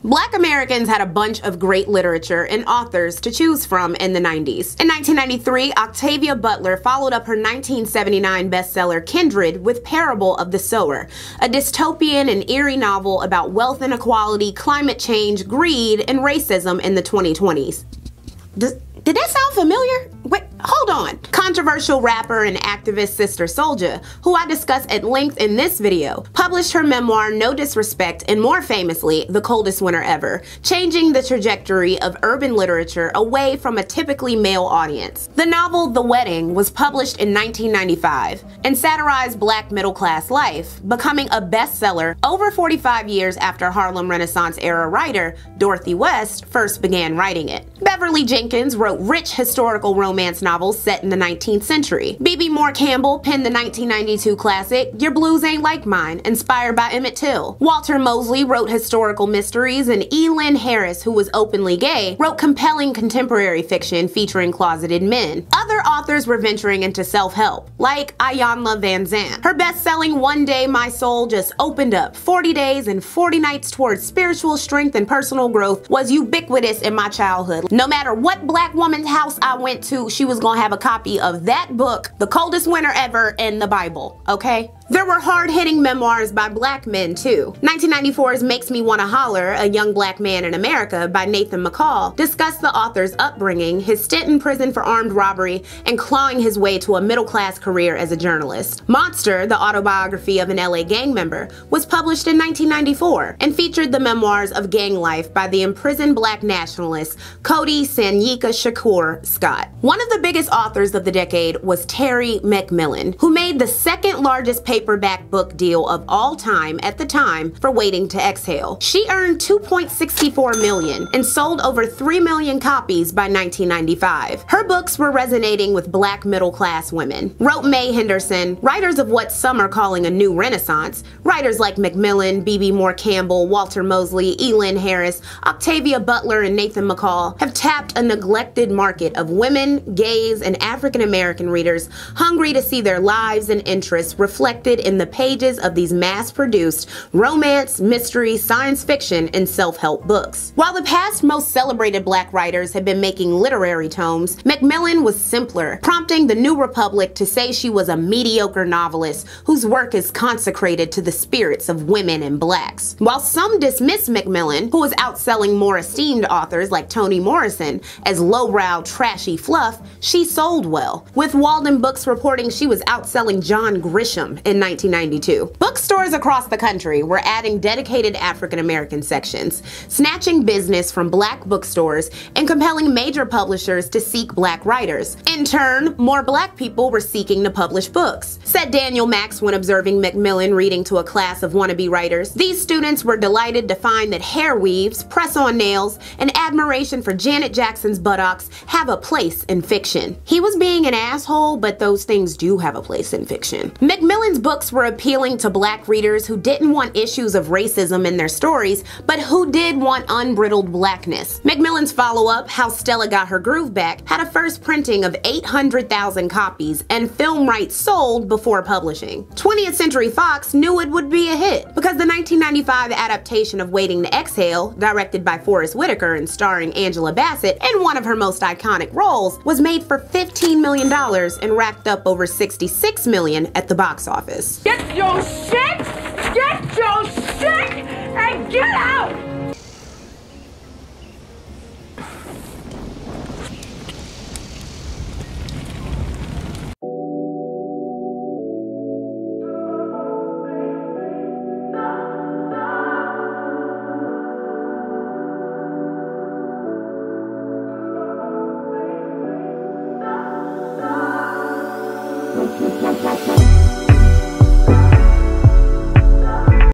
Black Americans had a bunch of great literature and authors to choose from in the 90s. In 1993, Octavia Butler followed up her 1979 bestseller Kindred with Parable of the Sower, a dystopian and eerie novel about wealth inequality, climate change, greed, and racism in the 2020s. Did that sound familiar? Wait, hold on. Controversial rapper and activist Sister Souljah, who I discuss at length in this video, published her memoir No Disrespect and, more famously, The Coldest Winter Ever, changing the trajectory of urban literature away from a typically male audience. The novel The Wedding was published in 1995 and satirized Black middle-class life, becoming a bestseller over 45 years after Harlem Renaissance-era writer Dorothy West first began writing it. Beverly Jenkins wrote rich historical romance novels set in the 19th century. B.B. Moore Campbell penned the 1992 classic Your Blues Ain't Like Mine, inspired by Emmett Till. Walter Mosley wrote historical mysteries, and Lynn Harris, who was openly gay, wrote compelling contemporary fiction featuring closeted men. Other authors were venturing into self-help, like Iyanla Vanzant. Her best-selling One Day My Soul Just Opened Up, 40 Days and 40 Nights Towards Spiritual Strength and Personal Growth was ubiquitous in my childhood. No matter what Black woman's house I went to, she was gonna have a copy of that book, The Coldest Winter Ever, and the Bible, okay? There were hard-hitting memoirs by Black men, too. 1994's Makes Me Wanna Holler, A Young Black Man in America by Nathan McCall discussed the author's upbringing, his stint in prison for armed robbery, and clawing his way to a middle-class career as a journalist. Monster, the autobiography of an LA gang member, was published in 1994 and featured the memoirs of gang life by the imprisoned Black nationalist Kody Scott. One of the biggest authors of the decade was Terry McMillan, who made the second largest paperback book deal of all time at the time for Waiting to Exhale. She earned $2.64 million and sold over 3 million copies by 1995. Her books were resonating with Black middle-class women. Wrote May Henderson, writers of what some are calling a new renaissance, writers like McMillan, B.B. Moore Campbell, Walter Mosley, Lynn Harris, Octavia Butler, and Nathan McCall have tapped a neglected market of women, gays, and African-American readers hungry to see their lives and interests reflected in the pages of these mass-produced romance, mystery, science fiction, and self-help books. While the past most celebrated Black writers have been making literary tomes, McMillan was simpler, prompting the New Republic to say she was a mediocre novelist whose work is consecrated to the spirits of women and Blacks. While some dismiss McMillan, who was outselling more esteemed authors like Toni Morrison, as lowbrow, trashy fluff, she sold well, with Walden Books reporting she was outselling John Grisham in 1992. Bookstores across the country were adding dedicated African-American sections, snatching business from Black bookstores and compelling major publishers to seek Black writers. In turn, more Black people were seeking to publish books, said Daniel Max when observing McMillan reading to a class of wannabe writers. These students were delighted to find that hair weaves, press-on nails, and admiration for Janet Jackson's buttocks have a place in fiction. He was being an asshole, but those things do have a place in fiction. McMillan's books were appealing to Black readers who didn't want issues of racism in their stories, but who did want unbridled Blackness. McMillan's follow-up, How Stella Got Her Groove Back, had a first printing of 800,000 copies and film rights sold before publishing. 20th Century Fox knew it would be a hit because the 1995 adaptation of Waiting to Exhale, directed by Forrest Whitaker and starring Angela Bassett in one of her most iconic roles, was made for $15 million and racked up over $66 million at the box office. Get your shit, and get out!